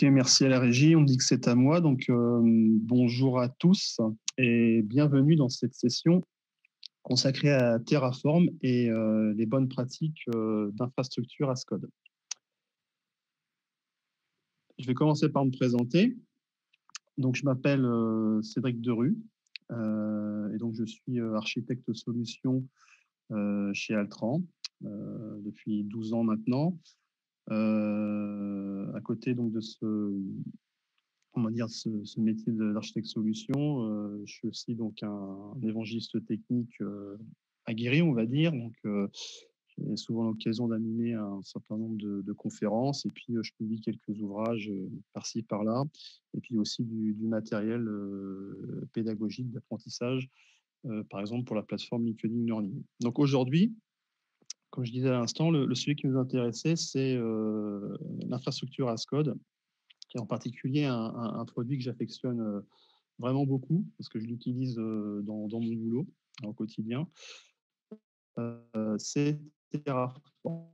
Ok, merci à la régie. On me dit que c'est à moi. Donc, bonjour à tous et bienvenue dans cette session consacrée à Terraform et les bonnes pratiques d'infrastructure as code. Je vais commencer par me présenter. Donc, je m'appelle Cédric Derue et donc je suis architecte solution chez Altran depuis 12 ans maintenant. À côté donc de ce métier d'architecte solution, je suis aussi donc un évangéliste technique aguerri, on va dire. Donc, j'ai souvent l'occasion d'animer un certain nombre de conférences et puis je publie quelques ouvrages par-ci, par-là. Et puis aussi du matériel pédagogique d'apprentissage, par exemple pour la plateforme LinkedIn Learning. Donc aujourd'hui, comme je disais à l'instant, le sujet qui nous intéressait, c'est l'infrastructure as code, qui est en particulier un produit que j'affectionne vraiment beaucoup, parce que je l'utilise dans mon boulot au quotidien. C'est Terraform.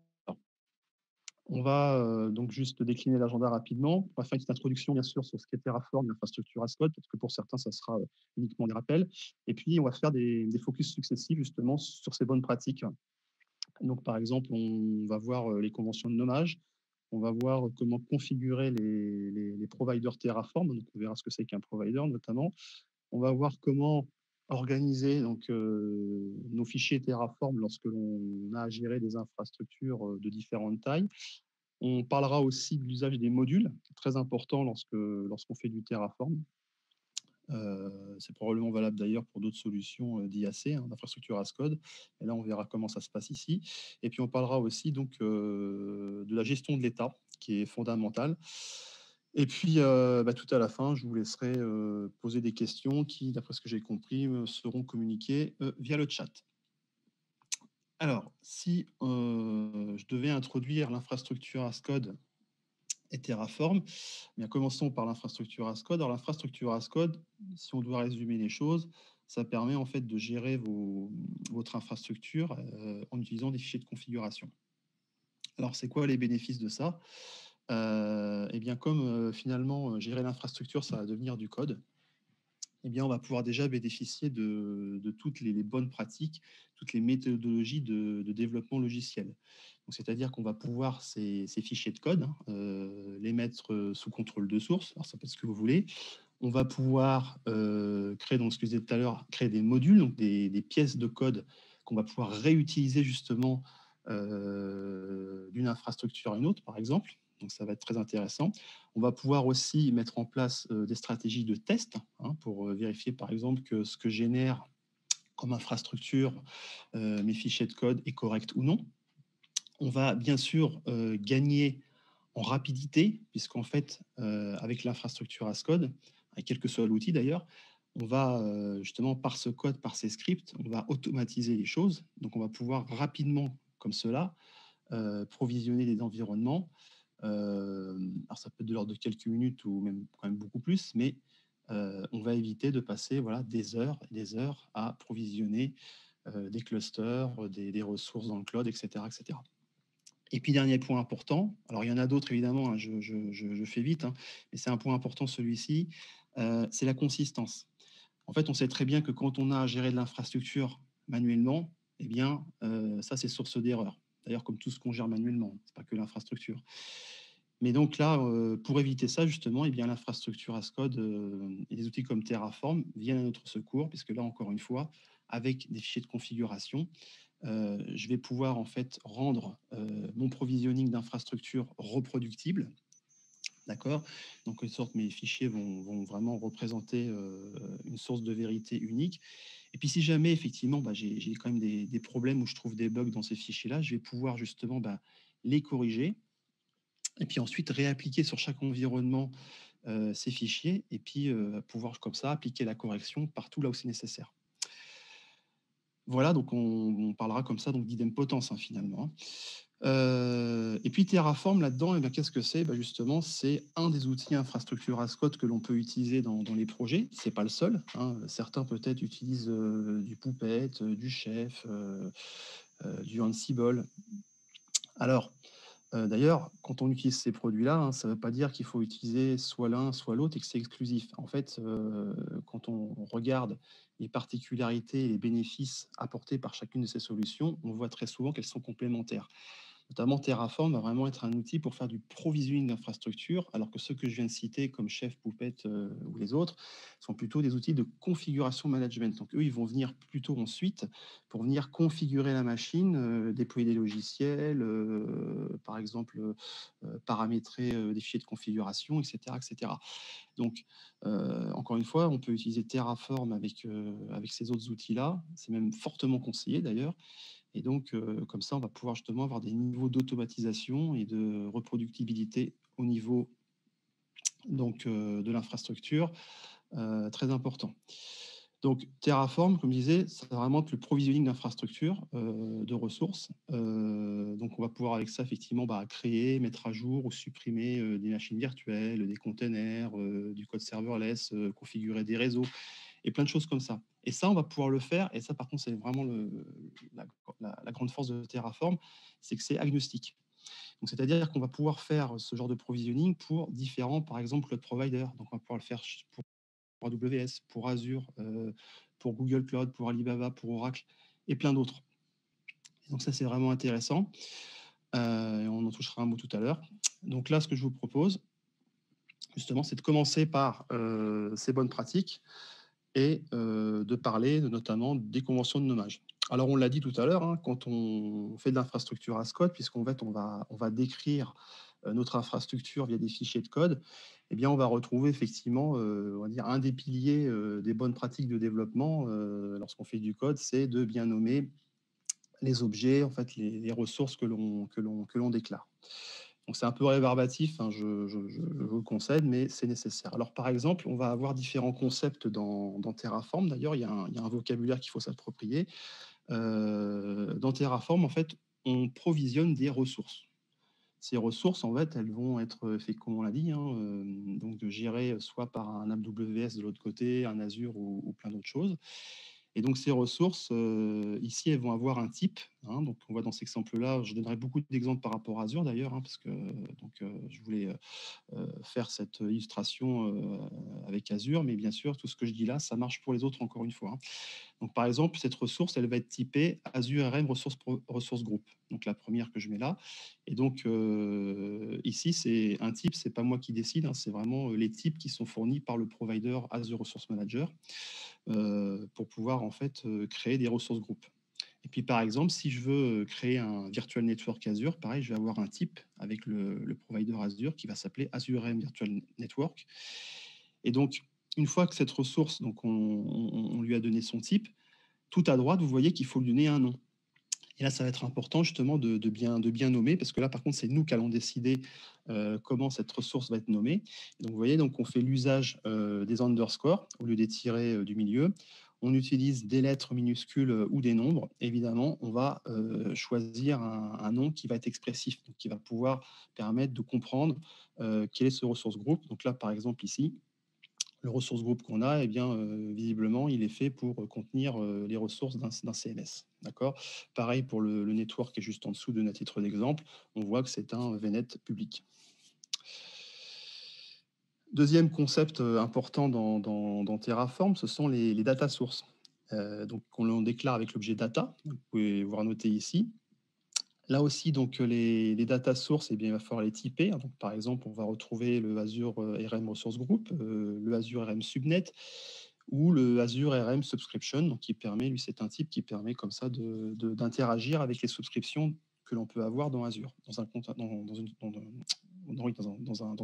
On va donc juste décliner l'agenda rapidement. On va faire une petite introduction, bien sûr, sur ce qu'est Terraform, l'infrastructure as code, parce que pour certains, ça sera uniquement des rappels. Et puis, on va faire des focus successifs, justement, sur ces bonnes pratiques. Donc, par exemple, on va voir les conventions de nommage. On va voir comment configurer les providers Terraform. Donc, on verra ce que c'est qu'un provider, notamment. On va voir comment organiser donc, nos fichiers Terraform lorsque l'on a à gérer des infrastructures de différentes tailles. On parlera aussi de l'usage des modules, très important lorsqu'on fait du Terraform. C'est probablement valable d'ailleurs pour d'autres solutions d'IAC, d'infrastructure as code. Et là, on verra comment ça se passe ici. Et puis, on parlera aussi donc, de la gestion de l'état, qui est fondamentale. Et puis, tout à la fin, je vous laisserai poser des questions qui, d'après ce que j'ai compris, seront communiquées via le chat. Alors, si je devais introduire l'infrastructure as code et Terraform, bien, commençons par l'infrastructure as code. Alors, l'infrastructure as code, si on doit résumer les choses, ça permet en fait de gérer votre infrastructure en utilisant des fichiers de configuration. Alors, c'est quoi les bénéfices de ça? Eh bien, comme finalement, gérer l'infrastructure, ça va devenir du code, eh bien, on va pouvoir déjà bénéficier de toutes les bonnes pratiques, toutes les méthodologies de développement logiciel. C'est-à-dire qu'on va pouvoir ces fichiers de code, les mettre sous contrôle de source, alors ça peut être ce que vous voulez. On va pouvoir créer, donc ce que je disais tout à l'heure, créer des modules, donc des pièces de code qu'on va pouvoir réutiliser justement d'une infrastructure à une autre, par exemple. Donc, ça va être très intéressant. On va pouvoir aussi mettre en place des stratégies de test pour vérifier, par exemple, que ce que génère comme infrastructure mes fichiers de code est correct ou non. On va bien sûr gagner en rapidité, puisqu'en fait, avec l'infrastructure as code, quel que soit l'outil d'ailleurs, on va justement, par ce code, par ces scripts, on va automatiser les choses. Donc, on va pouvoir rapidement, comme cela, provisionner des environnements. Alors, ça peut être de l'ordre de quelques minutes ou même quand même beaucoup plus, mais on va éviter de passer des heures et des heures à provisionner des clusters, des ressources dans le cloud, etc., etc. Et puis, dernier point important, alors il y en a d'autres évidemment, je fais vite, mais c'est un point important celui-ci, c'est la consistance. En fait, on sait très bien que quand on a à gérer de l'infrastructure manuellement, eh bien, ça, c'est source d'erreur. D'ailleurs, comme tout ce qu'on gère manuellement, c'est pas que l'infrastructure. Mais donc là, pour éviter ça, justement, eh bien, l'infrastructure as code et des outils comme Terraform viennent à notre secours, puisque là, encore une fois, avec des fichiers de configuration, je vais pouvoir en fait rendre mon provisioning d'infrastructure reproductible. D'accord. Donc, en sorte, mes fichiers vont vraiment représenter une source de vérité unique. Et puis, si jamais, effectivement, j'ai quand même des problèmes où je trouve des bugs dans ces fichiers-là, je vais pouvoir justement les corriger et puis ensuite réappliquer sur chaque environnement ces fichiers et puis pouvoir, comme ça, appliquer la correction partout là où c'est nécessaire. Voilà, donc on parlera comme ça d'idempotence finalement. Et puis Terraform là-dedans, qu'est-ce que c'est? Justement, c'est un des outils infrastructure as code que l'on peut utiliser dans les projets. C'est pas le seul. Certains peut-être utilisent du Puppet, du Chef, du Ansible. Alors, D'ailleurs, quand on utilise ces produits-là, hein, ça ne veut pas dire qu'il faut utiliser soit l'un, soit l'autre et que c'est exclusif. En fait, quand on regarde les particularités et les bénéfices apportés par chacune de ces solutions, on voit très souvent qu'elles sont complémentaires. Notamment, Terraform va vraiment être un outil pour faire du provisioning d'infrastructures, alors que ceux que je viens de citer, comme Chef, Puppet ou les autres, sont plutôt des outils de configuration management. Donc, eux, ils vont venir plutôt ensuite pour venir configurer la machine, déployer des logiciels, par exemple, paramétrer des fichiers de configuration, etc. etc. Donc, encore une fois, on peut utiliser Terraform avec ces autres outils-là. C'est même fortement conseillé d'ailleurs. Et donc, comme ça, on va pouvoir justement avoir des niveaux d'automatisation et de reproductibilité au niveau donc, de l'infrastructure, très important. Donc, Terraform, comme je disais, ça va vraiment être le provisioning d'infrastructures, de ressources. Donc, on va pouvoir avec ça, effectivement, créer, mettre à jour ou supprimer des machines virtuelles, des containers, du code serverless, configurer des réseaux et plein de choses comme ça. Et ça, on va pouvoir le faire. Et ça, par contre, c'est vraiment la grande force de Terraform, c'est que c'est agnostique. Donc, c'est-à-dire qu'on va pouvoir faire ce genre de provisioning pour différents, par exemple, cloud providers. Donc, on va pouvoir le faire pour AWS, pour Azure, pour Google Cloud, pour Alibaba, pour Oracle et plein d'autres. Donc, ça, c'est vraiment intéressant. On en touchera un mot tout à l'heure. Donc là, ce que je vous propose, justement, c'est de commencer par ces bonnes pratiques et de parler notamment des conventions de nommage. Alors, on l'a dit tout à l'heure, hein, quand on fait de l'infrastructure as code, puisqu'en fait, on va décrire notre infrastructure via des fichiers de code, eh bien, on va retrouver effectivement, on va dire, un des piliers des bonnes pratiques de développement lorsqu'on fait du code, c'est de bien nommer les objets, en fait, les ressources que l'on déclare. Donc c'est un peu rébarbatif, hein, je vous le concède, mais c'est nécessaire. Alors par exemple, on va avoir différents concepts dans Terraform. D'ailleurs, il y a un vocabulaire qu'il faut s'approprier. Dans Terraform, en fait, on provisionne des ressources. Ces ressources, en fait, elles vont être faites, comme on l'a dit, hein, donc de gérer soit par un AWS de l'autre côté, un Azure ou plein d'autres choses. Et donc ces ressources, ici, elles vont avoir un type, hein. Donc on voit dans cet exemple-là, je donnerai beaucoup d'exemples par rapport à Azure d'ailleurs, hein, parce que donc, je voulais faire cette illustration avec Azure, mais bien sûr, tout ce que je dis là, ça marche pour les autres encore une fois, hein. Donc par exemple, cette ressource, elle va être typée Azure RM ressource group. Donc la première que je mets là. Et donc ici, c'est un type, c'est pas moi qui décide, hein, c'est vraiment les types qui sont fournis par le provider Azure Resource Manager pour pouvoir en fait créer des ressources groupes. Et puis par exemple, si je veux créer un virtual network Azure, pareil, je vais avoir un type avec le provider Azure qui va s'appeler Azure M Virtual Network. Et donc, une fois que cette ressource, donc on lui a donné son type, tout à droite, vous voyez qu'il faut lui donner un nom. Et là, ça va être important justement de bien nommer, parce que là, par contre, c'est nous qui allons décider comment cette ressource va être nommée. Et donc, vous voyez, donc, on fait l'usage des underscores au lieu des tirets du milieu. On utilise des lettres minuscules ou des nombres. Évidemment, on va choisir un nom qui va être expressif, donc qui va pouvoir permettre de comprendre quel est ce ressource groupe. Donc là, par exemple, ici, le ressource groupe qu'on a, eh bien, visiblement, il est fait pour contenir les ressources d'un CMS. D'accord. Pareil pour le network qui est juste en dessous de notre titre d'exemple. On voit que c'est un VNet public. Deuxième concept important dans Terraform, ce sont les data sources. Donc, on déclare avec l'objet data. Vous pouvez voir noter ici. Là aussi, donc, les data sources, eh bien, il va falloir les typer. Donc, par exemple, on va retrouver le Azure RM Resource Group, le Azure RM Subnet ou le Azure RM Subscription, donc qui permet, lui, c'est un type qui permet comme ça d'interagir avec les subscriptions que l'on peut avoir dans Azure, dans un compte, dans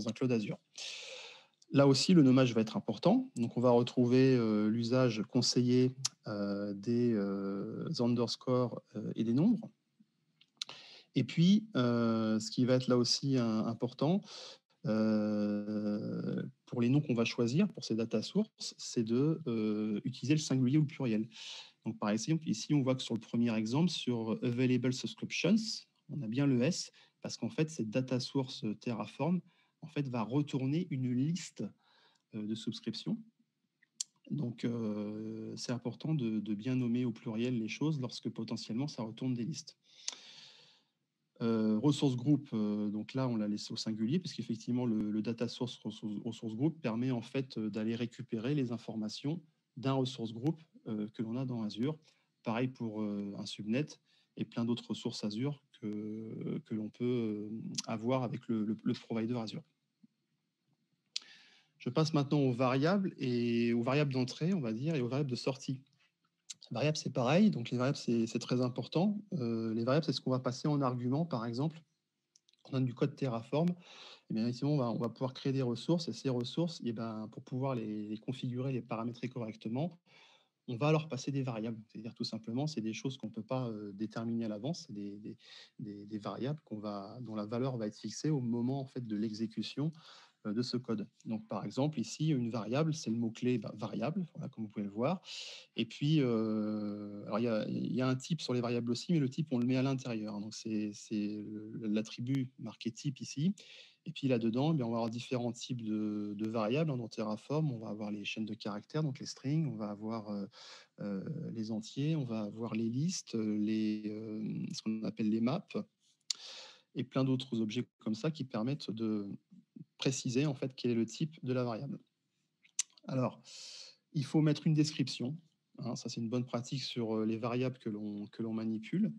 un cloud Azure. Là aussi, le nommage va être important. Donc, on va retrouver l'usage conseillé des underscores et des nombres. Et puis, ce qui va être là aussi important, pour les noms qu'on va choisir pour ces data sources, c'est de utiliser le singulier ou le pluriel. Donc, par exemple, ici, on voit que sur le premier exemple, sur Available Subscriptions, on a bien le S, parce qu'en fait, cette data source Terraform, en fait, va retourner une liste de souscriptions. Donc, c'est important de bien nommer au pluriel les choses lorsque potentiellement ça retourne des listes. Ressource group, donc là, on l'a laissé au singulier, parce qu'effectivement, le data source ressource group permet en fait d'aller récupérer les informations d'un ressource group que l'on a dans Azure. Pareil pour un subnet et plein d'autres ressources Azure que l'on peut avoir avec le provider Azure. Je passe maintenant aux variables d'entrée, on va dire, et aux variables de sortie. Les variables, c'est pareil. Donc, les variables, c'est très important. Les variables, c'est ce qu'on va passer en argument, par exemple. On a du code Terraform. Et bien, ici, on va pouvoir créer des ressources. Et ces ressources, et ben, pour pouvoir les configurer, les paramétrer correctement, on va leur passer des variables. C'est-à-dire, tout simplement, c'est des choses qu'on ne peut pas déterminer à l'avance. C'est des variables dont la valeur va être fixée au moment en fait, de l'exécution de ce code. Donc, par exemple, ici, une variable, c'est le mot-clé variable, voilà, comme vous pouvez le voir. Et puis, alors il y a un type sur les variables aussi, mais le type, on le met à l'intérieur. Donc, c'est l'attribut marqué type ici. Et puis là-dedans, on va avoir différents types de variables. Dans Terraform, on va avoir les chaînes de caractères, donc les strings, on va avoir les entiers, on va avoir les listes, ce qu'on appelle les maps, et plein d'autres objets comme ça qui permettent de préciser en fait quel est le type de la variable. Alors, il faut mettre une description. Hein, ça, c'est une bonne pratique sur les variables que l'on manipule.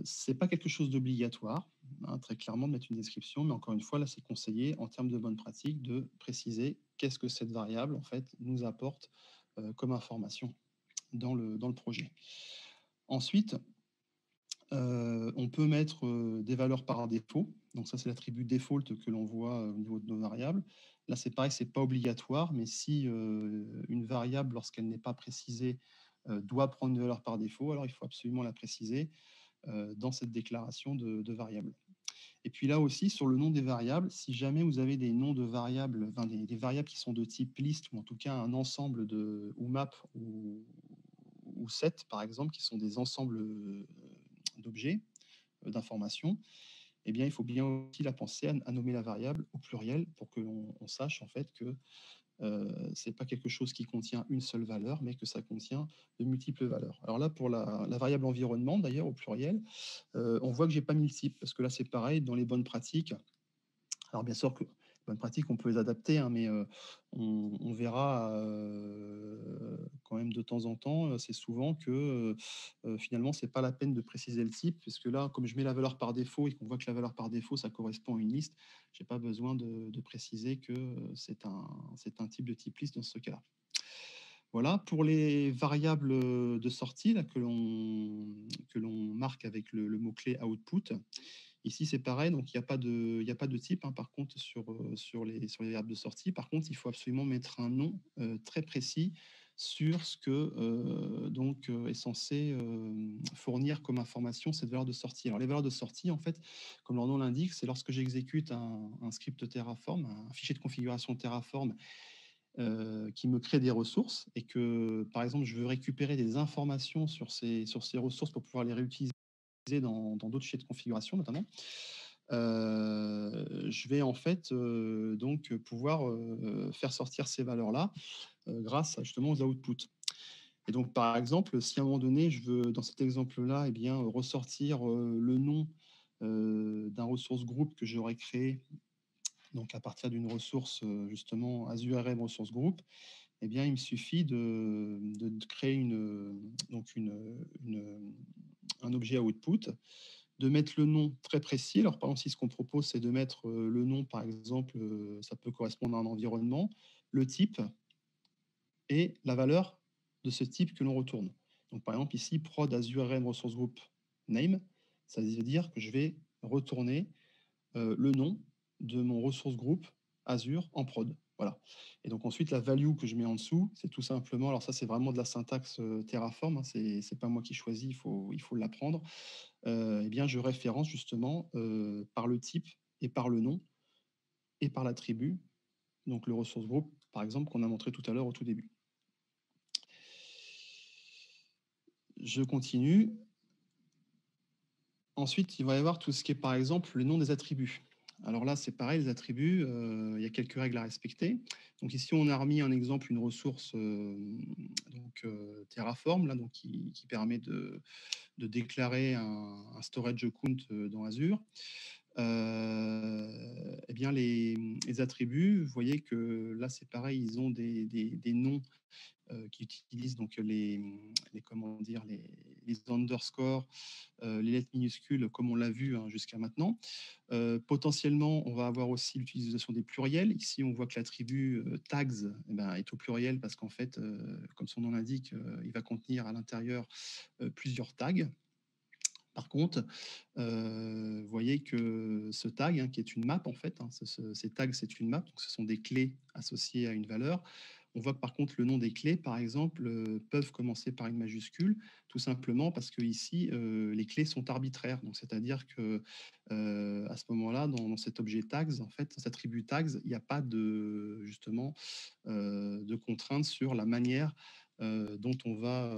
C'est pas quelque chose d'obligatoire, hein, très clairement, de mettre une description, mais encore une fois, là, c'est conseillé en termes de bonne pratique de préciser qu'est-ce que cette variable en fait nous apporte comme information dans le projet. Ensuite, on peut mettre des valeurs par défaut. Donc ça, c'est l'attribut default que l'on voit au niveau de nos variables. Là, c'est pareil, c'est pas obligatoire, mais si une variable, lorsqu'elle n'est pas précisée, doit prendre une valeur par défaut, alors il faut absolument la préciser dans cette déclaration de variable. Et puis là aussi, sur le nom des variables, si jamais vous avez des noms de variables, enfin des variables qui sont de type list, ou en tout cas un ensemble ou map ou set, par exemple, qui sont des ensembles d'objets, d'informations, eh bien, il faut bien aussi la penser à nommer la variable au pluriel pour que l'on sache en fait que c'est pas quelque chose qui contient une seule valeur, mais que ça contient de multiples valeurs. Alors là, pour la variable environnement, d'ailleurs, au pluriel, on voit que j'ai pas mis le type, parce que là, c'est pareil, dans les bonnes pratiques, alors bien sûr que bonnes pratiques, on peut les adapter, hein, mais on verra quand même de temps en temps, c'est souvent que finalement, c'est pas la peine de préciser le type, puisque là, comme je mets la valeur par défaut et qu'on voit que la valeur par défaut, ça correspond à une liste, j'ai pas besoin de préciser que c'est un type de type liste dans ce cas-là. Voilà, pour les variables de sortie là, que l'on marque avec le mot-clé output. Ici, c'est pareil, donc il n'y a pas de type, hein, par contre, sur les variables de sortie. Par contre, il faut absolument mettre un nom très précis sur ce que est censé fournir comme information cette valeur de sortie. Alors, les valeurs de sortie, en fait, comme leur nom l'indique, c'est lorsque j'exécute un script Terraform, un fichier de configuration Terraform qui me crée des ressources et que, par exemple, je veux récupérer des informations sur ces ressources pour pouvoir les réutiliser dans d'autres fichiers de configuration notamment, je vais en fait donc pouvoir faire sortir ces valeurs-là grâce justement aux outputs. Et donc par exemple, si à un moment donné, je veux dans cet exemple-là, eh bien, ressortir le nom d'un ressource groupe que j'aurais créé donc à partir d'une ressource justement Azure RM ressource group, eh bien, il me suffit de créer un objet output, de mettre le nom très précis. Alors, par exemple, si ce qu'on propose, c'est de mettre le nom, par exemple, ça peut correspondre à un environnement, le type et la valeur de ce type que l'on retourne. Donc, par exemple, ici, prod Azure RM Resource Group name, ça veut dire que je vais retourner le nom de mon ressource group Azure en prod. Voilà. Et donc ensuite, la value que je mets en dessous, c'est tout simplement, alors ça c'est vraiment de la syntaxe Terraform, hein, c'est pas moi qui choisis, il faut l'apprendre. Eh bien, je référence justement par le type et par le nom et par l'attribut, donc le ressource group, par exemple, qu'on a montré tout à l'heure au tout début. Je continue. Ensuite, il va y avoir tout ce qui est, par exemple, le nom des attributs. Alors là, c'est pareil, les attributs, il y a quelques règles à respecter. Donc ici, on a remis un exemple, une ressource donc Terraform, là, donc, qui permet de déclarer un storage account dans Azure. Eh bien, les attributs, vous voyez que là, c'est pareil, ils ont des noms qui utilisent donc comment dire, les underscores, les lettres minuscules, comme on l'a vu hein, jusqu'à maintenant. Potentiellement, on va avoir aussi l'utilisation des pluriels. Ici, on voit que l'attribut tags eh ben, est au pluriel parce qu'en fait, comme son nom l'indique, il va contenir à l'intérieur plusieurs tags. Par contre, vous voyez que ce tag, hein, qui est une map en fait, hein, ces tags, c'est une map, donc ce sont des clés associées à une valeur. On voit que par contre, le nom des clés, par exemple, peuvent commencer par une majuscule, tout simplement parce que ici, les clés sont arbitraires. Donc, c'est-à-dire que à ce moment-là, dans cet objet tags, en fait, cet attribut tags, il n'y a pas de justement de contraintes sur la manière dont on va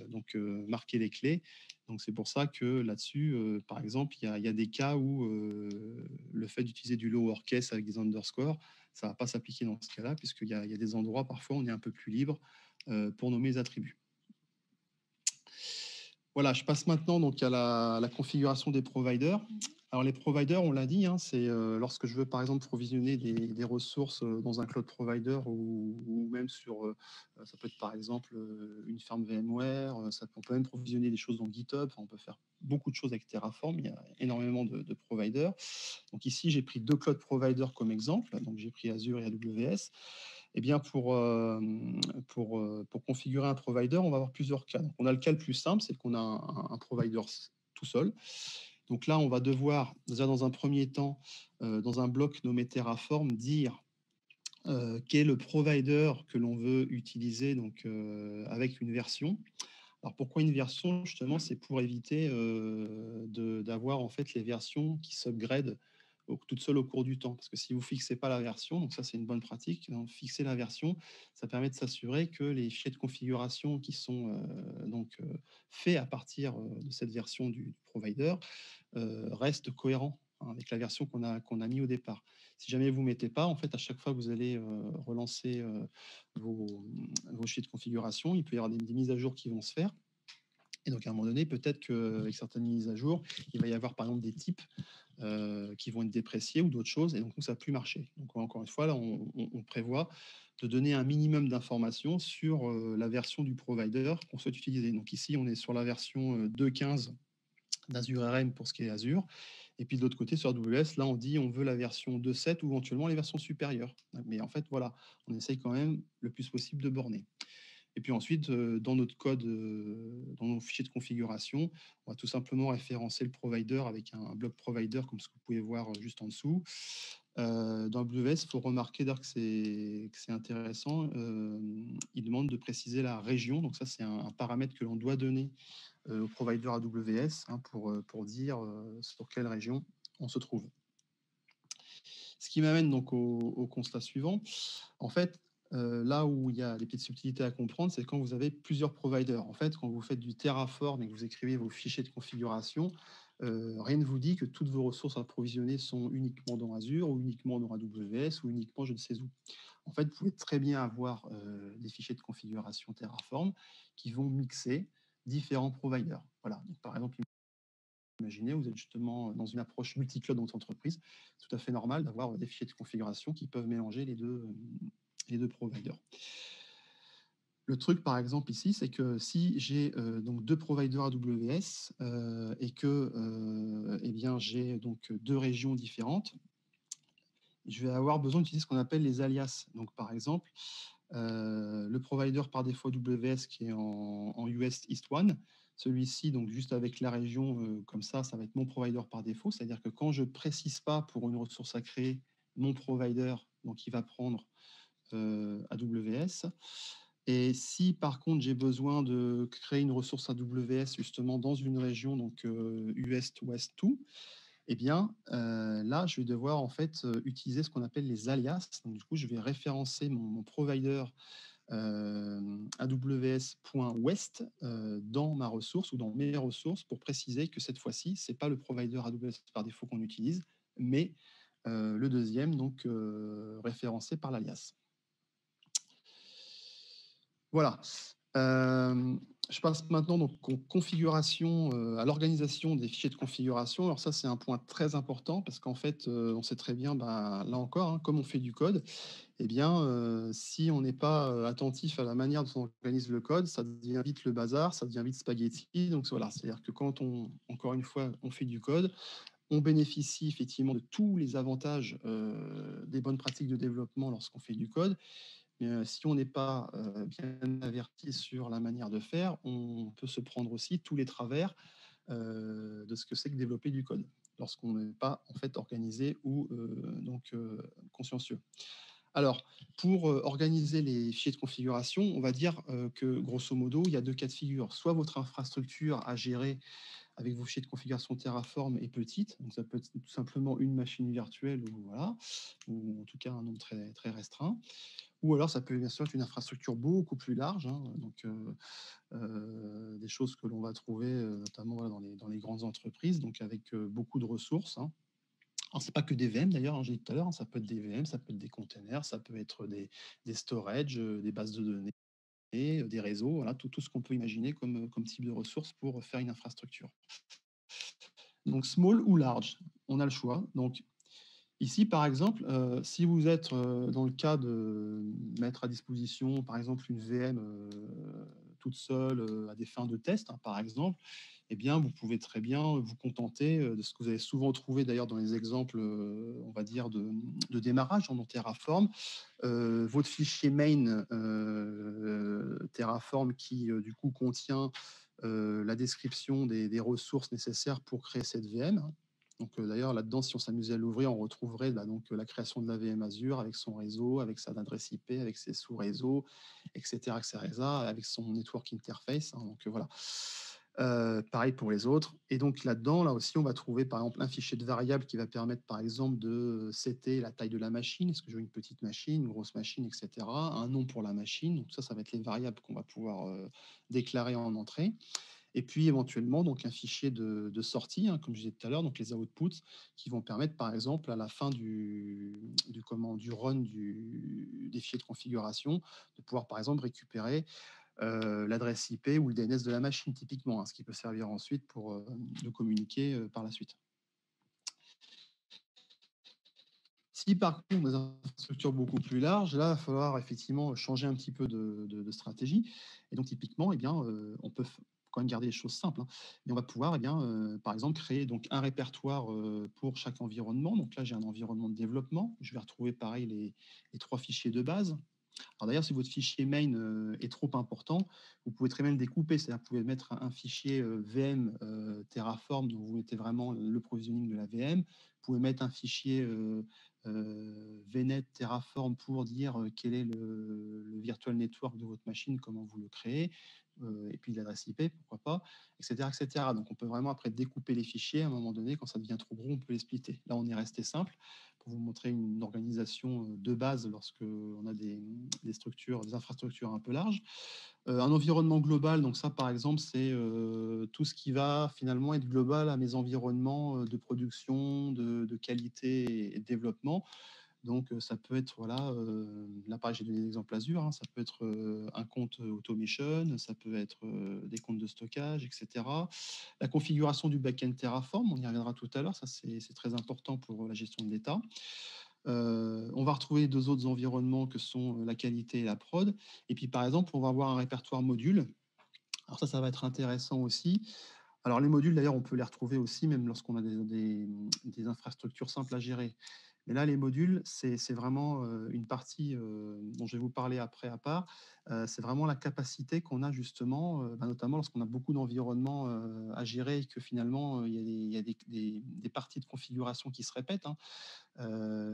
donc marquer les clés. Donc c'est pour ça que là-dessus, par exemple, il y a des cas où le fait d'utiliser du lowercase avec des underscores, ça ne va pas s'appliquer dans ce cas-là, puisqu'il y a des endroits, parfois, on est un peu plus libre pour nommer les attributs. Voilà, je passe maintenant donc à la configuration des providers. Alors les providers, on l'a dit, hein, c'est lorsque je veux par exemple provisionner des ressources dans un cloud provider ou même sur, ça peut être par exemple une ferme VMware, on peut même provisionner des choses dans GitHub, enfin, on peut faire beaucoup de choses avec Terraform, il y a énormément de providers. Donc ici, j'ai pris 2 cloud providers comme exemple, donc j'ai pris Azure et AWS. Eh bien, pour configurer un provider, on va avoir plusieurs cas. Donc, on a le cas le plus simple, c'est qu'on a un provider tout seul. Donc là, on va devoir, déjà dans un premier temps, dans un bloc nommé Terraform, dire quel est le provider que l'on veut utiliser donc, avec une version. Alors pourquoi une version? Justement, c'est pour éviter d'avoir en fait les versions qui s'upgradent toutes seules au cours du temps. Parce que si vous ne fixez pas la version, donc ça c'est une bonne pratique, donc fixer la version, ça permet de s'assurer que les fichiers de configuration qui sont faits à partir de cette version du provider restent cohérents hein, avec la version qu'on a mis au départ. Si jamais vous ne mettez pas, en fait, à chaque fois que vous allez relancer vos fichiers de configuration, il peut y avoir des mises à jour qui vont se faire. Et donc, à un moment donné, peut-être qu'avec certaines mises à jour, il va y avoir par exemple des types qui vont être dépréciés ou d'autres choses, et donc ça ne va plus marcher. Donc, encore une fois, là, on prévoit de donner un minimum d'informations sur la version du provider qu'on souhaite utiliser. Donc ici, on est sur la version 2.15 d'Azure RM pour ce qui est Azure. Et puis de l'autre côté, sur AWS, là, on dit on veut la version 2.7 ou éventuellement les versions supérieures. Mais en fait, voilà, on essaye quand même le plus possible de borner. Et puis ensuite, dans notre code, dans nos fichiers de configuration, on va tout simplement référencer le provider avec un bloc provider, comme ce que vous pouvez voir juste en dessous. Dans AWS, il faut remarquer que c'est intéressant. Il demande de préciser la région. Donc ça, c'est un paramètre que l'on doit donner au provider AWS hein, pour dire sur quelle région on se trouve. Ce qui m'amène donc au constat suivant. En fait, là où il y a des petites subtilités à comprendre, c'est quand vous avez plusieurs providers. En fait, quand vous faites du Terraform et que vous écrivez vos fichiers de configuration, rien ne vous dit que toutes vos ressources approvisionnées sont uniquement dans Azure ou uniquement dans AWS ou uniquement je ne sais où. En fait, vous pouvez très bien avoir des fichiers de configuration Terraform qui vont mixer différents providers. Voilà. Donc, par exemple, imaginez, vous êtes justement dans une approche multi-cloud dans votre entreprise, c'est tout à fait normal d'avoir des fichiers de configuration qui peuvent mélanger les deux providers. Le truc, par exemple, ici, c'est que si j'ai donc 2 providers AWS et que eh bien, j'ai donc 2 régions différentes, je vais avoir besoin d'utiliser ce qu'on appelle les alias. Donc, par exemple, le provider par défaut AWS qui est en US East 1, celui-ci, donc juste avec la région comme ça va être mon provider par défaut. C'est-à-dire que quand je ne précise pas pour une ressource à créer mon provider, donc il va prendre AWS. Et si par contre j'ai besoin de créer une ressource AWS justement dans une région, donc US West 2, eh bien, là, je vais devoir en fait utiliser ce qu'on appelle les alias. Donc, du coup, je vais référencer mon provider aws.west dans ma ressource ou dans mes ressources pour préciser que cette fois-ci, ce n'est pas le provider AWS par défaut qu'on utilise, mais le deuxième, donc référencé par l'alias. Voilà. Hem, je passe maintenant donc aux configurations, à l'organisation des fichiers de configuration. Alors ça, c'est un point très important parce qu'en fait, on sait très bien, bah, là encore, hein, comme on fait du code, eh bien, si on n'est pas, attentif à la manière dont on organise le code, ça devient vite le bazar, ça devient vite spaghetti. Donc voilà, c'est-à-dire que quand on encore une fois, on fait du code, on bénéficie effectivement de tous les avantages, des bonnes pratiques de développement lorsqu'on fait du code. Mais, si on n'est pas, bien averti sur la manière de faire, on peut se prendre aussi tous les travers, de ce que c'est que développer du code, lorsqu'on n'est pas en fait organisé ou, consciencieux. Alors, pour, organiser les fichiers de configuration, on va dire, que grosso modo, il y a 2 cas de figure. Soit votre infrastructure à gérer avec vos fichiers de configuration Terraform est petite, donc ça peut être tout simplement une machine virtuelle ou voilà, ou en tout cas un nombre très, très restreint. Ou alors ça peut bien sûr être une infrastructure beaucoup plus large, hein, donc des choses que l'on va trouver, notamment voilà dans les grandes entreprises, donc avec, beaucoup de ressources, hein. Alors c'est pas que des VM d'ailleurs, hein, j'ai dit tout à l'heure, hein, ça peut être des VM, ça peut être des containers, ça peut être des storage, des bases de données, des réseaux, voilà, tout ce qu'on peut imaginer comme, comme type de ressources pour faire une infrastructure. Donc small ou large, on a le choix. Donc ici, par exemple, si vous êtes, dans le cas de mettre à disposition, par exemple, une VM, toute seule, à des fins de test, hein, par exemple, eh bien, vous pouvez très bien vous contenter, de ce que vous avez souvent trouvé d'ailleurs dans les exemples, on va dire de démarrage dans Terraform. Votre fichier main, Terraform qui, du coup contient, la description des ressources nécessaires pour créer cette VM, hein. Donc, d'ailleurs, là-dedans, si on s'amusait à l'ouvrir, on retrouverait bah, donc, la création de la VM Azure avec son réseau, avec sa adresse IP, avec ses sous-réseaux, etc., avec son network interface, hein. Donc, voilà. Pareil pour les autres. Et donc là-dedans, là aussi, on va trouver par exemple un fichier de variable qui va permettre par exemple de setter la taille de la machine. Est-ce que je veux une petite machine, une grosse machine, etc. Un nom pour la machine. Donc ça va être les variables qu'on va pouvoir déclarer en entrée. Et puis éventuellement donc un fichier de sortie, hein, comme je disais tout à l'heure, donc les outputs qui vont permettre par exemple à la fin du run des fichiers de configuration de pouvoir par exemple récupérer l'adresse IP ou le DNS de la machine typiquement, hein, ce qui peut servir ensuite pour de communiquer par la suite. Si par contre des infrastructures beaucoup plus larges, là, il va falloir effectivement changer un petit peu de stratégie. Et donc typiquement, eh bien, on peut quand même garder les choses simples, hein, mais on va pouvoir, eh bien, par exemple, créer donc un répertoire pour chaque environnement. Donc là, j'ai un environnement de développement. Je vais retrouver pareil les 3 fichiers de base. Alors d'ailleurs, si votre fichier main est trop important, vous pouvez très bien le découper. C'est-à-dire que vous pouvez mettre un fichier VM Terraform, dont vous mettez vraiment le provisioning de la VM. Vous pouvez mettre un fichier VNet Terraform pour dire quel est le virtual network de votre machine, comment vous le créez, et puis l'adresse IP, pourquoi pas, etc., etc. Donc on peut vraiment après découper les fichiers à un moment donné. Quand ça devient trop gros, on peut les splitter. Là, on est resté simple pour vous montrer une organisation de base lorsque on a des structures, des infrastructures un peu larges. Un environnement global, donc ça, par exemple, c'est tout ce qui va finalement être global à mes environnements de production, de qualité et de développement. Donc, ça peut être, voilà, là, pareil, j'ai donné l'exemple Azure, hein, ça peut être un compte automation, ça peut être des comptes de stockage, etc. La configuration du backend Terraform, on y reviendra tout à l'heure, ça c'est très important pour la gestion de l'état. On va retrouver deux autres environnements que sont la qualité et la prod. Et puis, par exemple, on va avoir un répertoire module. Alors ça va être intéressant aussi. Alors les modules, d'ailleurs, on peut les retrouver aussi, même lorsqu'on a des infrastructures simples à gérer. Mais là, les modules, c'est vraiment une partie dont je vais vous parler après à part. C'est vraiment la capacité qu'on a justement, bah, notamment lorsqu'on a beaucoup d'environnements à gérer et que finalement, il y a des parties de configuration qui se répètent, hein.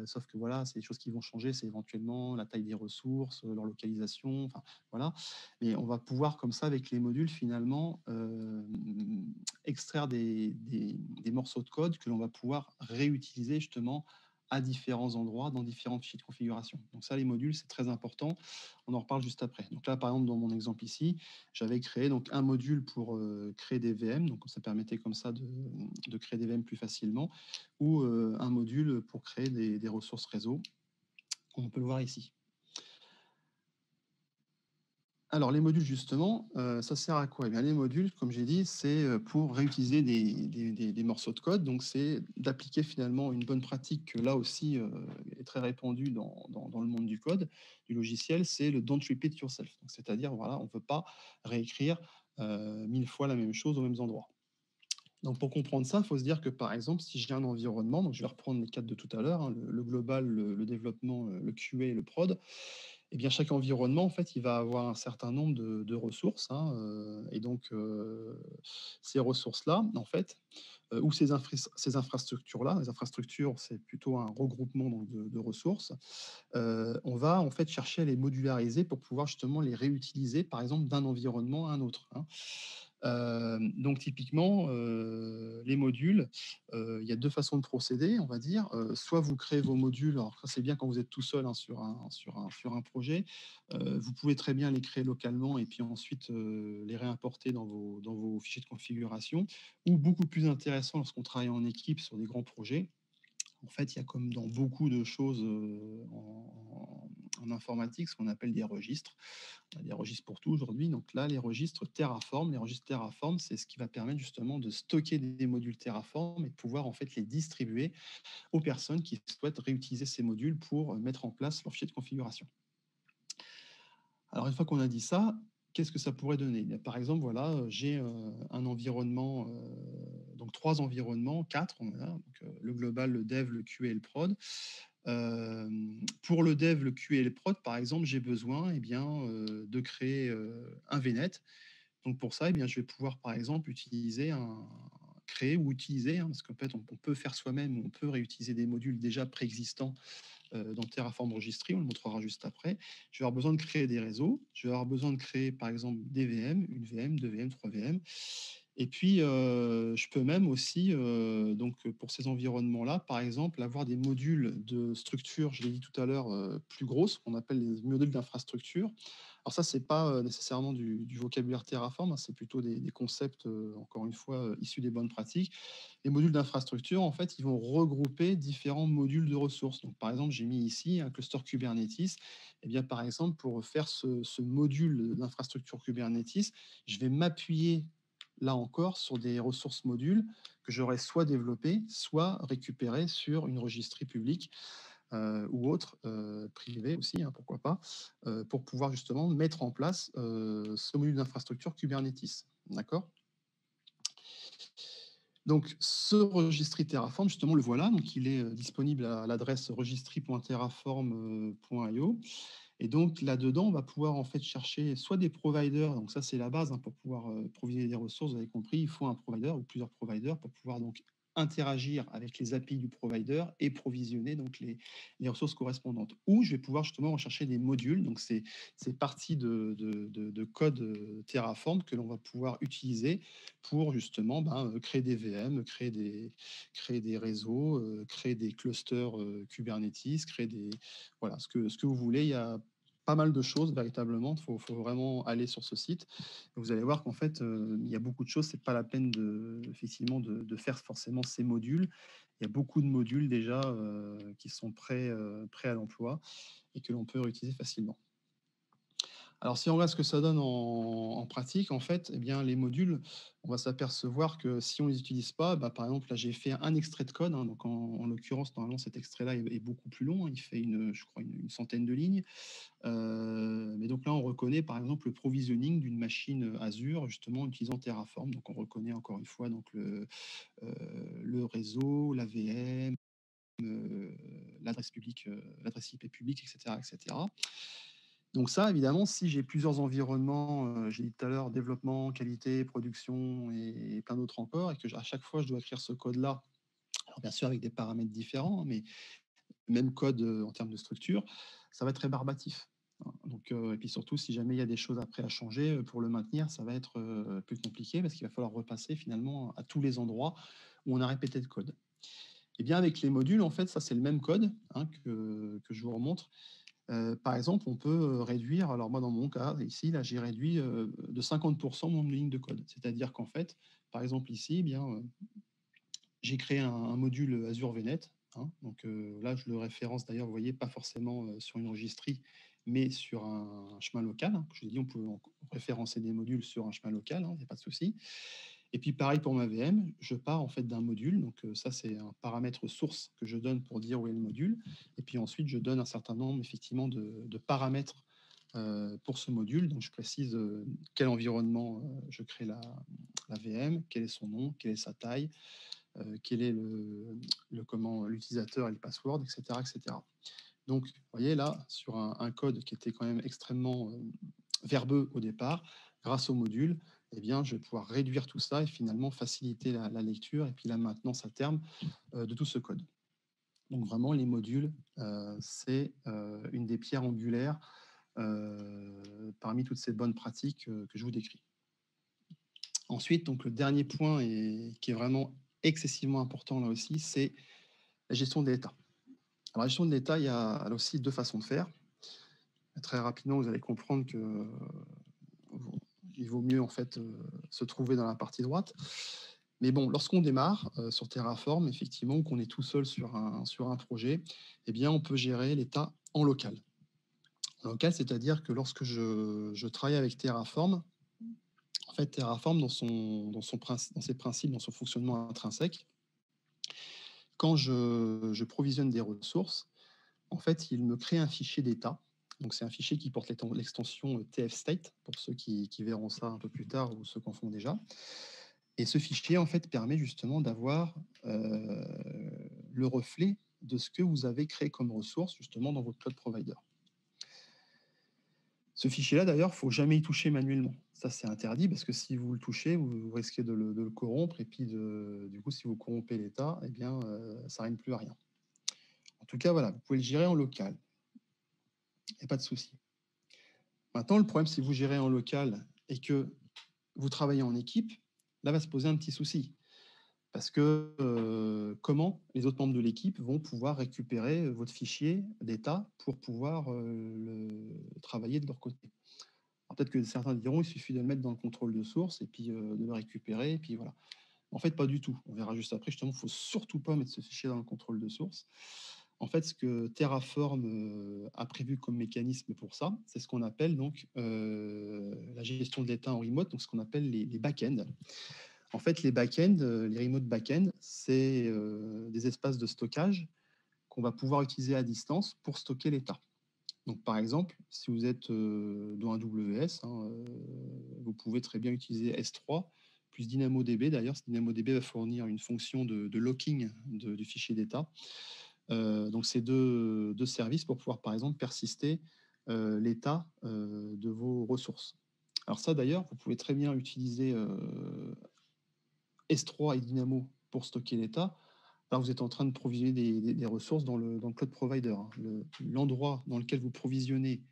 Sauf que voilà, c'est des choses qui vont changer, c'est éventuellement la taille des ressources, leur localisation, enfin voilà. Mais on va pouvoir comme ça avec les modules finalement, extraire des morceaux de code que l'on va pouvoir réutiliser justement à différents endroits, dans différents fichiers de configuration. Donc ça, les modules, c'est très important. On en reparle juste après. Donc là, par exemple, dans mon exemple ici, j'avais créé donc un module pour créer des VM. Donc ça permettait comme ça de créer des VM plus facilement, ou un module pour créer des ressources réseau, comme on peut le voir ici. Alors les modules justement, ça sert à quoi? Eh bien les modules, comme j'ai dit, c'est, pour réutiliser des morceaux de code. Donc c'est d'appliquer finalement une bonne pratique que là aussi, est très répandue dans le monde du code, du logiciel, c'est le don't repeat yourself. Donc c'est-à-dire, voilà, on ne veut pas réécrire, 1000 fois la même chose aux mêmes endroits. Donc pour comprendre ça, il faut se dire que par exemple, si j'ai un environnement, donc je vais reprendre les 4 de tout à l'heure, hein, le global, le développement, le QA et le prod. Eh bien, chaque environnement, en fait, il va avoir un certain nombre de ressources, hein, et donc, ces ressources-là, en fait, ou ces infrastructures-là, les infrastructures, c'est plutôt un regroupement donc de ressources. On va, en fait, chercher à les modulariser pour pouvoir justement les réutiliser, par exemple, d'un environnement à un autre, hein. Donc typiquement, les modules, il y a 2 façons de procéder, on va dire. Soit vous créez vos modules, alors ça, c'est bien quand vous êtes tout seul, hein, sur un projet. Vous pouvez très bien les créer localement et puis ensuite, les réimporter dans vos fichiers de configuration, ou beaucoup plus intéressant lorsqu'on travaille en équipe sur des grands projets. En fait, il y a comme dans beaucoup de choses, en informatique, ce qu'on appelle des registres. On a des registres pour tout aujourd'hui. Donc là, les registres Terraform, c'est ce qui va permettre justement de stocker des modules Terraform et de pouvoir en fait les distribuer aux personnes qui souhaitent réutiliser ces modules pour mettre en place leur fichier de configuration. Alors une fois qu'on a dit ça, qu'est-ce que ça pourrait donner? Par exemple, voilà, j'ai, un environnement, donc 3 environnements, 4 on a, donc, le global, le dev, le QA et le prod. Pour le dev, le QA et le prod, par exemple, j'ai besoin, eh bien, de créer, un VNet. Donc pour ça, eh bien, je vais pouvoir, par exemple, créer ou utiliser, hein, parce qu'en fait, on peut faire soi-même, on peut réutiliser des modules déjà préexistants, dans Terraform Registry, on le montrera juste après. Je vais avoir besoin de créer des réseaux, je vais avoir besoin de créer par exemple des VM, une VM, deux VM, trois VM. Et puis, je peux même aussi, donc pour ces environnements-là, par exemple, avoir des modules de structure, je l'ai dit tout à l'heure, plus grosses, qu'on appelle les modules d'infrastructure. Alors ça, c'est pas, nécessairement du vocabulaire Terraform, hein, c'est plutôt des concepts, encore une fois, issus des bonnes pratiques. Les modules d'infrastructure, en fait, ils vont regrouper différents modules de ressources. Donc, par exemple, j'ai mis ici un cluster Kubernetes. Eh bien, par exemple, pour faire ce module d'infrastructure Kubernetes, je vais m'appuyer là encore sur des ressources modules que j'aurais soit développées, soit récupérées sur une registrie publique, ou autre, privée aussi, hein, pourquoi pas, pour pouvoir justement mettre en place, ce module d'infrastructure Kubernetes. D'accord? Donc, ce registry Terraform, justement, le voilà. Donc, il est disponible à l'adresse registry.terraform.io. Et donc, là-dedans, on va pouvoir en fait chercher soit des providers. Donc, ça, c'est la base, hein, pour pouvoir provisionner des ressources. Vous avez compris, il faut un provider ou plusieurs providers pour pouvoir donc interagir avec les API du provider et provisionner donc les ressources correspondantes. Ou je vais pouvoir justement rechercher des modules. Donc, c'est partie de code Terraform que l'on va pouvoir utiliser pour justement créer des VM, créer des réseaux, créer des clusters Kubernetes, créer des... Voilà, ce que vous voulez. Il y a pas mal de choses véritablement. Il faut vraiment aller sur ce site. Vous allez voir qu'en fait, il y a beaucoup de choses. C'est pas la peine effectivement de faire forcément ces modules. Il y a beaucoup de modules déjà qui sont prêts à l'emploi et que l'on peut réutiliser facilement. Alors, si on regarde ce que ça donne en pratique, en fait, eh bien, les modules, on va s'apercevoir que si on les utilise pas, par exemple, là, j'ai fait un extrait de code, hein, donc en l'occurrence, normalement, cet extrait-là est beaucoup plus long, hein, il fait je crois, une centaine de lignes. Mais donc là, on reconnaît, par exemple, le provisioning d'une machine Azure, justement, utilisant Terraform. Donc, on reconnaît encore une fois donc le réseau, la VM, l'adresse publique, l'adresse IP publique, etc., etc. Donc ça, évidemment, si j'ai plusieurs environnements, j'ai dit tout à l'heure, développement, qualité, production et plein d'autres encore, et que à chaque fois je dois écrire ce code-là, alors bien sûr avec des paramètres différents, hein, mais même code en termes de structure, ça va être rébarbatif, hein. Donc, et puis surtout, si jamais il y a des choses après à changer, pour le maintenir, ça va être plus compliqué parce qu'il va falloir repasser finalement à tous les endroits où on a répété le code. Et bien avec les modules, en fait, ça c'est le même code, hein, que je vous remontre. Par exemple, on peut réduire, alors moi dans mon cas, ici, là, j'ai réduit de 50% mon nombre de lignes de code. C'est-à-dire qu'en fait, par exemple ici, eh bien, j'ai créé un module Azure VNet, hein. Donc là, je le référence d'ailleurs, vous voyez, pas forcément sur une registrie, mais sur un chemin local, hein. Je l'ai dit, on peut référencer des modules sur un chemin local, hein, il n'y a pas de souci. Et puis pareil pour ma VM, je pars en fait d'un module, donc ça c'est un paramètre source que je donne pour dire où est le module, et puis ensuite je donne un certain nombre effectivement de paramètres pour ce module, donc je précise quel environnement je crée la VM, quel est son nom, quelle est sa taille, quel est l'utilisateur et le password, etc., etc. Donc, vous voyez là, sur un code qui était quand même extrêmement verbeux au départ, grâce au module, eh bien, je vais pouvoir réduire tout ça et finalement faciliter la lecture et puis la maintenance à terme de tout ce code. Donc vraiment, les modules, c'est une des pierres angulaires parmi toutes ces bonnes pratiques que je vous décris. Ensuite, donc, le dernier point, qui est vraiment excessivement important là aussi, c'est la gestion de l'état. Alors, la gestion de l'état, il y a là aussi deux façons de faire. Très rapidement, vous allez comprendre que il vaut mieux en fait se trouver dans la partie droite. Mais bon, lorsqu'on démarre sur Terraform, effectivement, qu'on est tout seul sur un projet, eh bien, on peut gérer l'état en local. En local, c'est-à-dire que lorsque je travaille avec Terraform, en fait, Terraform, dans ses principes, dans son fonctionnement intrinsèque, quand je provisionne des ressources, en fait, il me crée un fichier d'état. Donc, c'est un fichier qui porte l'extension tfstate, pour ceux qui verront ça un peu plus tard ou ceux qui en font déjà. Et ce fichier, en fait, permet justement d'avoir le reflet de ce que vous avez créé comme ressource, justement, dans votre cloud provider. Ce fichier-là, d'ailleurs, il ne faut jamais y toucher manuellement. Ça, c'est interdit parce que si vous le touchez, vous risquez de le corrompre. Et puis, du coup, si vous corrompez l'état, eh bien, ça ne rime plus à rien. En tout cas, voilà, vous pouvez le gérer en local. Il n'y a pas de souci. Maintenant, le problème, si vous gérez en local et que vous travaillez en équipe, là va se poser un petit souci. Parce que comment les autres membres de l'équipe vont pouvoir récupérer votre fichier d'état pour pouvoir travailler de leur côté. Peut-être que certains diront, il suffit de le mettre dans le contrôle de source et puis de le récupérer, et puis voilà. En fait, pas du tout. On verra juste après. Justement, il ne faut surtout pas mettre ce fichier dans le contrôle de source. En fait, ce que Terraform a prévu comme mécanisme pour ça, c'est ce qu'on appelle donc la gestion de l'état en remote, donc ce qu'on appelle les back-ends. En fait, les back-ends, les remote back-ends, c'est des espaces de stockage qu'on va pouvoir utiliser à distance pour stocker l'état. Donc, par exemple, si vous êtes dans un WS, vous pouvez très bien utiliser S3 plus DynamoDB. D'ailleurs, DynamoDB va fournir une fonction de locking du fichier d'état. Donc, c'est deux services pour pouvoir, par exemple, persister l'état de vos ressources. Alors ça, d'ailleurs, vous pouvez très bien utiliser S3 et Dynamo pour stocker l'état. Là, vous êtes en train de provisionner des ressources dans le cloud provider. Hein. L'endroit dans lequel vous provisionnez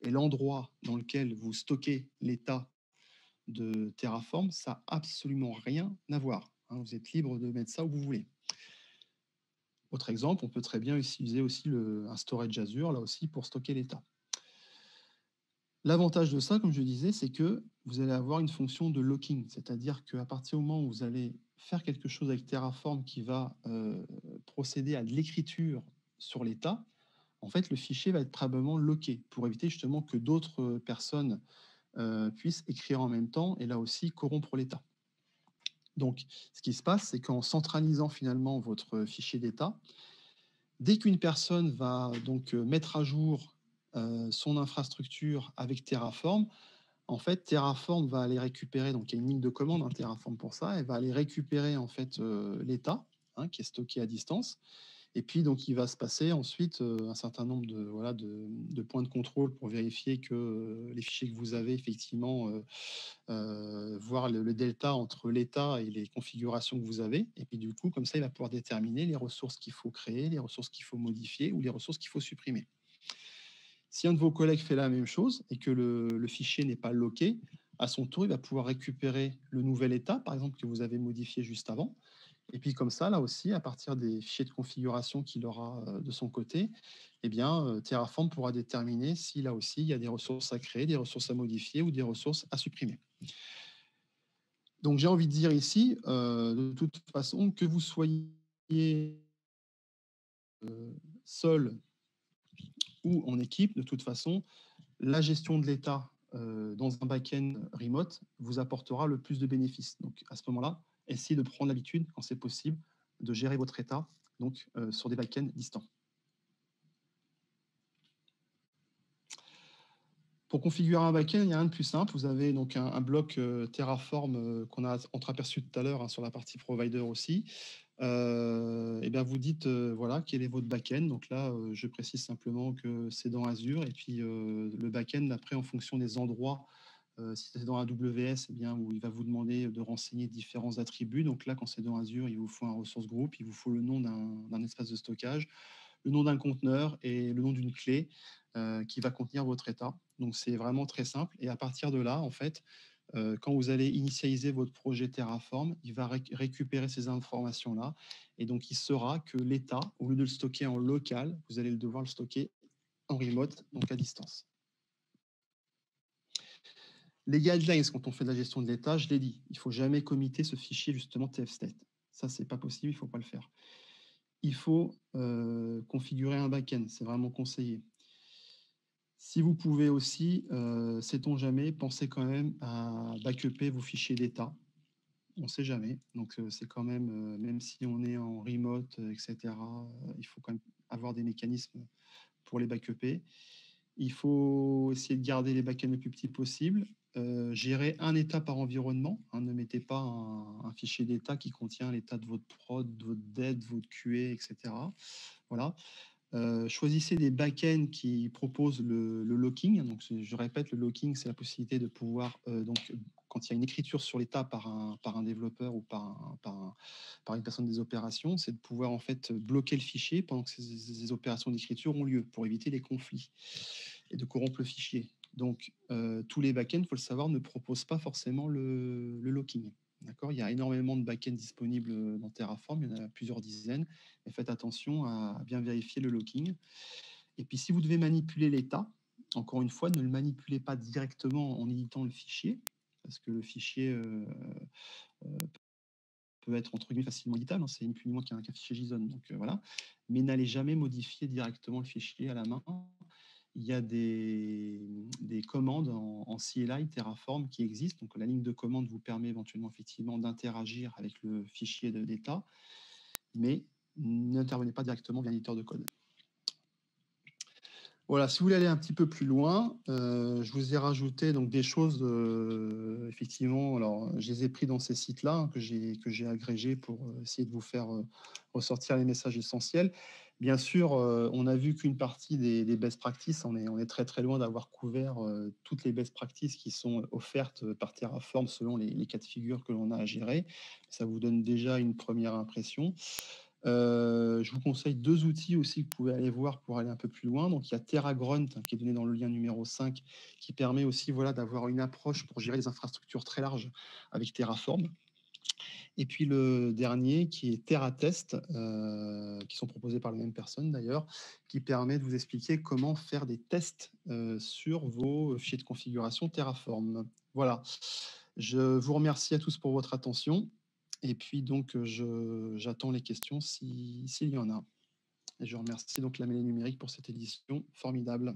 et l'endroit dans lequel vous stockez l'état de Terraform, ça n'a absolument rien à voir. Hein. Vous êtes libre de mettre ça où vous voulez. Autre exemple, on peut très bien utiliser aussi un storage Azure, là aussi, pour stocker l'état. L'avantage de ça, comme je disais, c'est que vous allez avoir une fonction de locking, c'est-à-dire qu'à partir du moment où vous allez faire quelque chose avec Terraform qui va procéder à de l'écriture sur l'état, en fait, le fichier va être probablement locké pour éviter justement que d'autres personnes puissent écrire en même temps et là aussi corrompre l'état. Donc, ce qui se passe, c'est qu'en centralisant finalement votre fichier d'état, dès qu'une personne va donc mettre à jour son infrastructure avec Terraform, en fait, Terraform va aller récupérer, donc il y a une ligne de commande, hein, Terraform pour ça, elle va aller récupérer en fait l'état qui est stocké à distance. Et puis, donc, il va se passer ensuite un certain nombre de points de contrôle pour vérifier que les fichiers que vous avez, effectivement, voir le delta entre l'état et les configurations que vous avez. Et puis, du coup, comme ça, il va pouvoir déterminer les ressources qu'il faut créer, les ressources qu'il faut modifier ou les ressources qu'il faut supprimer. Si un de vos collègues fait la même chose et que le fichier n'est pas locké, à son tour, il va pouvoir récupérer le nouvel état, par exemple, que vous avez modifié juste avant. Et puis comme ça, là aussi, à partir des fichiers de configuration qu'il aura de son côté, eh bien, Terraform pourra déterminer si là aussi, il y a des ressources à créer, des ressources à modifier ou des ressources à supprimer. Donc j'ai envie de dire ici, de toute façon, que vous soyez seul ou en équipe, de toute façon, la gestion de l'état dans un back-end remote vous apportera le plus de bénéfices. Donc à ce moment-là, essayez de prendre l'habitude, quand c'est possible, de gérer votre état donc, sur des back-ends distants. Pour configurer un back-end, il n'y a rien de plus simple. Vous avez donc un bloc Terraform qu'on a entreaperçu tout à l'heure, hein, sur la partie provider aussi. Et bien vous dites voilà, quel est votre back-end. Donc là, je précise simplement que c'est dans Azure. Et puis le back-end, après, en fonction des endroits, si c'est dans AWS, eh bien, où il va vous demander de renseigner différents attributs. Donc là, quand c'est dans Azure, il vous faut un ressource group, il vous faut le nom d'un espace de stockage, le nom d'un conteneur et le nom d'une clé qui va contenir votre état. Donc c'est vraiment très simple. Et à partir de là, en fait, quand vous allez initialiser votre projet Terraform, il va récupérer ces informations-là. Et donc il saura que l'état, au lieu de le stocker en local, vous allez devoir le stocker en remote, donc à distance. Les guidelines, quand on fait de la gestion de l'état, je l'ai dit, il ne faut jamais committer ce fichier justement tfstate. Ça, c'est pas possible, il ne faut pas le faire. Il faut configurer un back-end, c'est vraiment conseillé. Si vous pouvez aussi, sait-on jamais, pensez quand même à backuper vos fichiers d'état. On ne sait jamais. Donc, c'est quand même, même si on est en remote, etc., il faut quand même avoir des mécanismes pour les backuper. Il faut essayer de garder les backends le plus petit possible. Gérer un état par environnement, hein, ne mettez pas un fichier d'état qui contient l'état de votre prod, de votre dev, votre QA, etc. Voilà. Choisissez des backends qui proposent le locking. Donc, je répète, le locking, c'est la possibilité de pouvoir, donc, quand il y a une écriture sur l'état par un développeur ou par une personne des opérations, c'est de pouvoir en fait bloquer le fichier pendant que ces opérations d'écriture ont lieu pour éviter les conflits et de corrompre le fichier. Donc, tous les backends, il faut le savoir, ne proposent pas forcément le locking. D'accord, il y a énormément de backends disponibles dans Terraform, il y en a plusieurs dizaines, mais faites attention à bien vérifier le locking. Et puis, si vous devez manipuler l'état, encore une fois, ne le manipulez pas directement en éditant le fichier, parce que le fichier peut être entre guillemets facilement éditable, hein, c'est ni plus ni moins qu'un fichier JSON, donc voilà. Mais n'allez jamais modifier directement le fichier à la main. Il y a des commandes en CLI Terraform qui existent. Donc la ligne de commande vous permet éventuellement effectivement d'interagir avec le fichier d'état, mais n'intervenez pas directement via l'éditeur de code. Voilà, si vous voulez aller un petit peu plus loin, je vous ai rajouté donc des choses, effectivement, alors je les ai pris dans ces sites-là, hein, que j'ai agrégés pour essayer de vous faire ressortir les messages essentiels. Bien sûr, on a vu qu'une partie des best practices, on est très très loin d'avoir couvert toutes les best practices qui sont offertes par Terraform selon les cas de figure que l'on a à gérer. Ça vous donne déjà une première impression. Je vous conseille 2 outils aussi que vous pouvez aller voir pour aller un peu plus loin. Donc, il y a TerraGrunt, hein, qui est donné dans le lien numéro 5, qui permet aussi voilà, d'avoir une approche pour gérer des infrastructures très larges avec Terraform. Et puis le dernier qui est TerraTest, qui sont proposés par la même personne d'ailleurs, qui permet de vous expliquer comment faire des tests sur vos fichiers de configuration Terraform. Voilà. Je vous remercie à tous pour votre attention. Et puis donc, j'attends les questions s'il y en a. Et je remercie donc la Mêlée Numérique pour cette édition formidable.